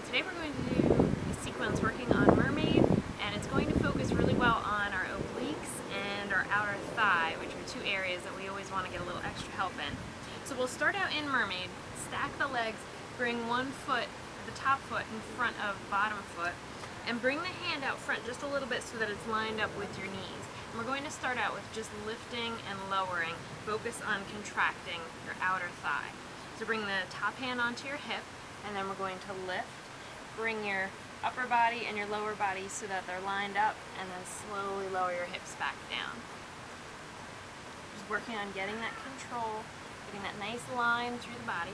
Today we're going to do a sequence working on Mermaid, and it's going to focus really well on our obliques and our outer thigh, which are two areas that we always want to get a little extra help in. So we'll start out in Mermaid, stack the legs, bring one foot, the top foot, in front of bottom foot, and bring the hand out front just a little bit so that it's lined up with your knees. And we're going to start out with just lifting and lowering. Focus on contracting your outer thigh. So bring the top hand onto your hip, and then we're going to lift. Bring your upper body and your lower body so that they're lined up, and then slowly lower your hips back down. Just working on getting that control, getting that nice line through the body.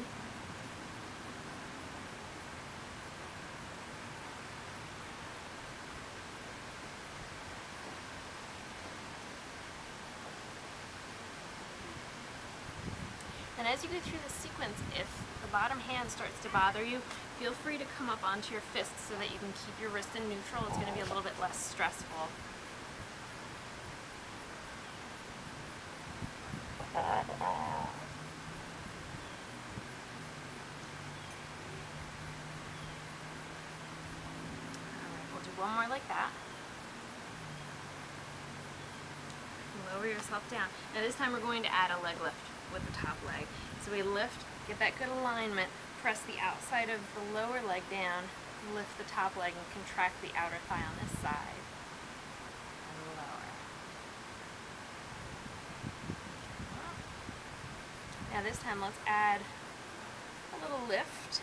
And as you go through the sequence, if the bottom hand starts to bother you, feel free to come up onto your fists so that you can keep your wrist in neutral. It's going to be a little bit less stressful. Alright, we'll do one more like that. Lower yourself down. Now this time we're going to add a leg lift with the top leg. So we lift, get that good alignment, press the outside of the lower leg down, lift the top leg and contract the outer thigh on this side. And lower. Now this time let's add a little lift.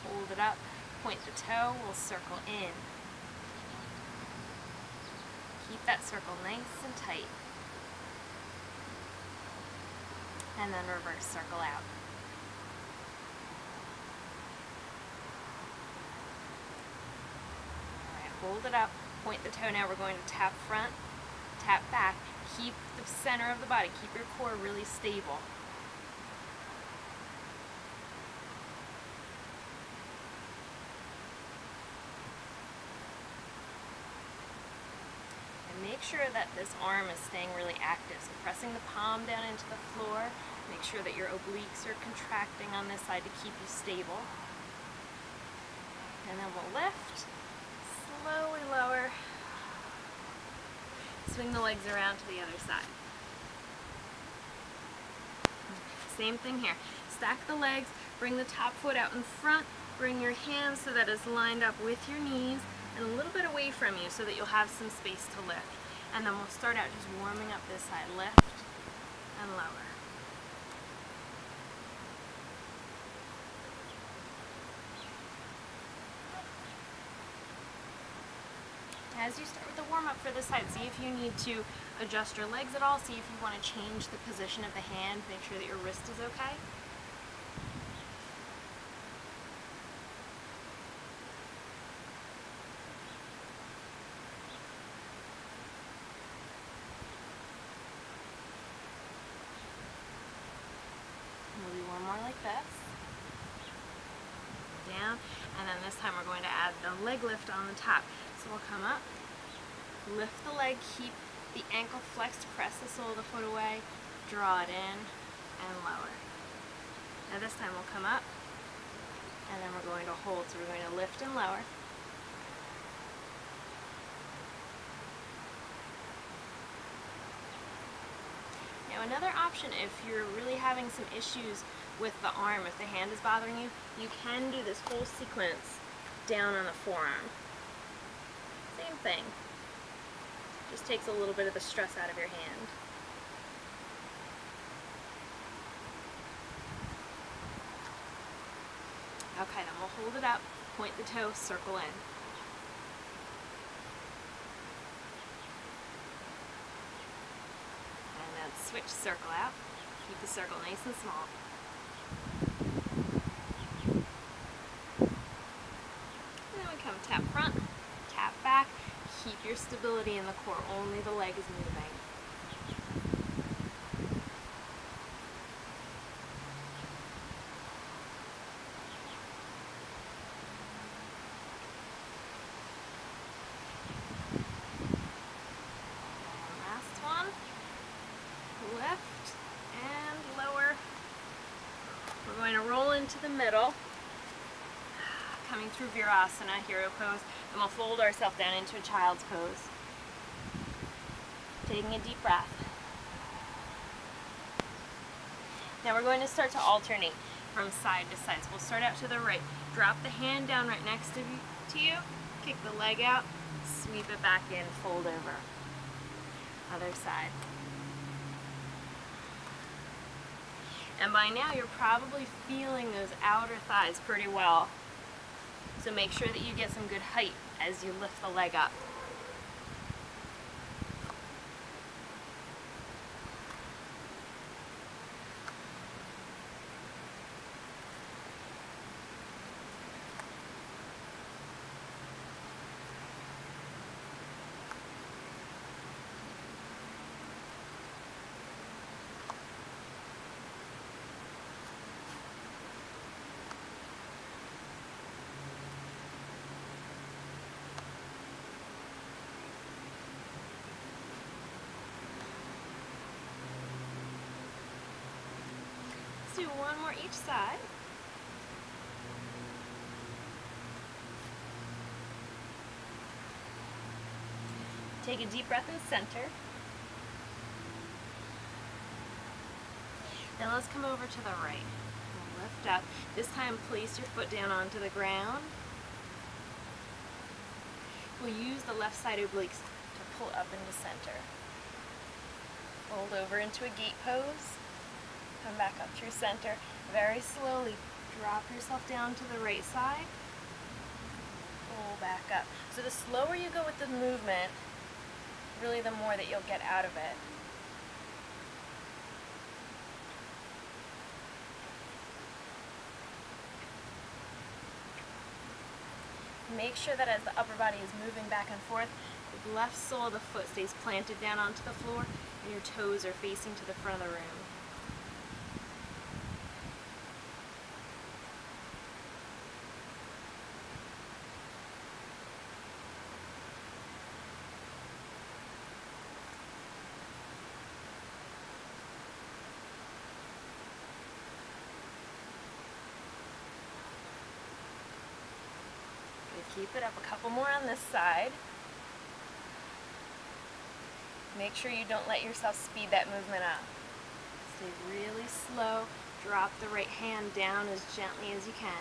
Hold it up, point the toe, we'll circle in. Keep that circle nice and tight. And then reverse circle out. Alright, hold it up, point the toe. Now we're going to tap front, tap back. Keep the center of the body, keep your core really stable. Make sure that this arm is staying really active, so pressing the palm down into the floor. Make sure that your obliques are contracting on this side to keep you stable. And then we'll lift, slowly lower, swing the legs around to the other side. Same thing here. Stack the legs, bring the top foot out in front, bring your hands so that it's lined up with your knees and a little bit away from you so that you'll have some space to lift. And then we'll start out just warming up this side. Lift and lower. As you start with the warm-up for this side, see if you need to adjust your legs at all. See if you want to change the position of the hand. Make sure that your wrist is okay. Maybe one more like this. Down, and then this time we're going to add the leg lift on the top. So we'll come up, lift the leg, keep the ankle flexed, press the sole of the foot away, draw it in, and lower. Now this time we'll come up, and then we're going to hold. So we're going to lift and lower. Now another option, if you're really having some issues with the arm, if the hand is bothering you, you can do this whole sequence down on the forearm. Same thing. Just takes a little bit of the stress out of your hand. Okay, then we'll hold it up, point the toe, circle in. Switch circle out. Keep the circle nice and small. And then we come tap front, tap back. Keep your stability in the core. Only the leg is moving. into the middle, coming through Virasana, hero pose, and we'll fold ourselves down into a child's pose. Taking a deep breath. Now we're going to start to alternate from side to side. So we'll start out to the right. Drop the hand down right next to you, kick the leg out, sweep it back in, fold over. Other side. And by now you're probably feeling those outer thighs pretty well. So make sure that you get some good height as you lift the leg up. Do one more each side. Take a deep breath in center. Now let's come over to the right. We'll lift up. This time place your foot down onto the ground. We'll use the left side obliques to pull up into center. Fold over into a gate pose. Come back up through center. Very slowly drop yourself down to the right side. Pull back up. So the slower you go with the movement, really the more that you'll get out of it. Make sure that as the upper body is moving back and forth, the left sole of the foot stays planted down onto the floor and your toes are facing to the front of the room. Keep it up. A couple more on this side. Make sure you don't let yourself speed that movement up. Stay really slow. Drop the right hand down as gently as you can.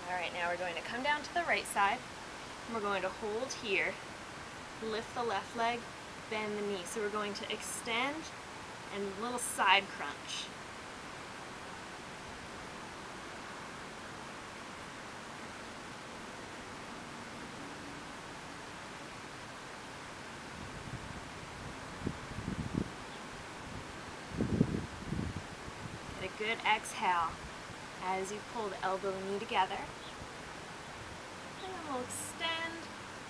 Alright, now we're going to come down to the right side. And we're going to hold here. Lift the left leg, bend the knee. So we're going to extend and a little side crunch. Get a good exhale as you pull the elbow and knee together. And then we'll extend,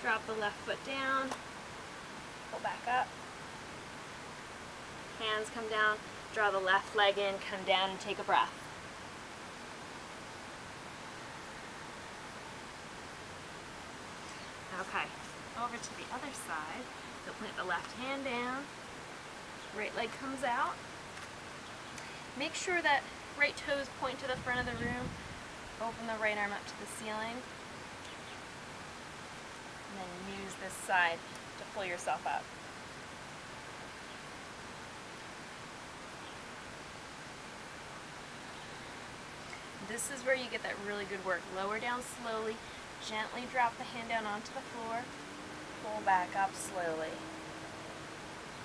drop the left foot down, pull back up. Hands come down, draw the left leg in, come down and take a breath. Okay, over to the other side. So plant the left hand down, right leg comes out. Make sure that right toes point to the front of the room. Open the right arm up to the ceiling. And then use this side to pull yourself up. This is where you get that really good work. Lower down slowly, gently drop the hand down onto the floor, pull back up slowly,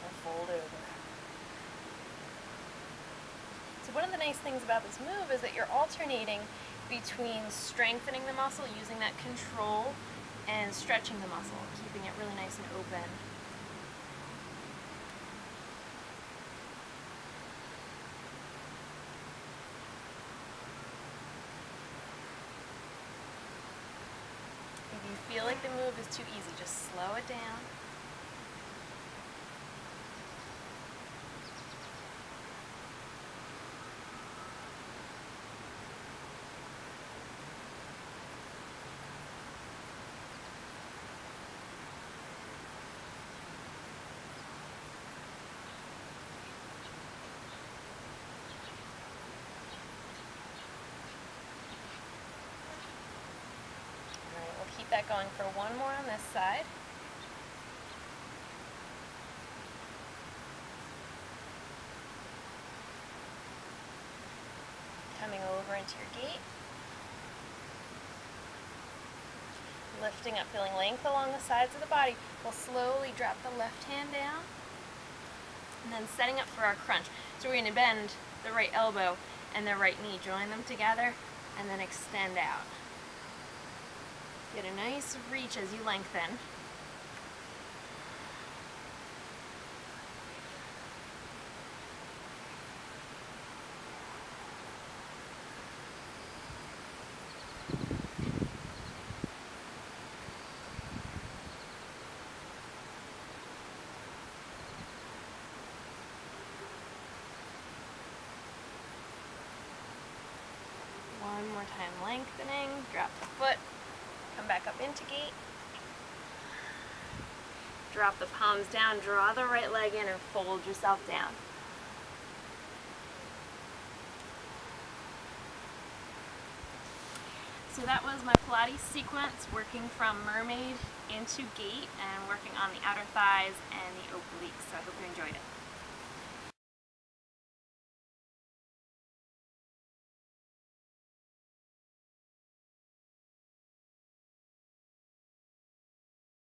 and fold over. So one of the nice things about this move is that you're alternating between strengthening the muscle, using that control, and stretching the muscle, keeping it really nice and open. If you feel like the move is too easy, just slow it down. that going for one more on this side. Coming over into your gate. Lifting up, feeling length along the sides of the body. We'll slowly drop the left hand down. And then setting up for our crunch. So we're going to bend the right elbow and the right knee. Join them together and then extend out. Get a nice reach as you lengthen. One more time, lengthening, drop the foot, come back up into gate. Drop the palms down, draw the right leg in and fold yourself down. So that was my Pilates sequence, working from Mermaid into gate and working on the outer thighs and the obliques. So I hope you enjoyed it.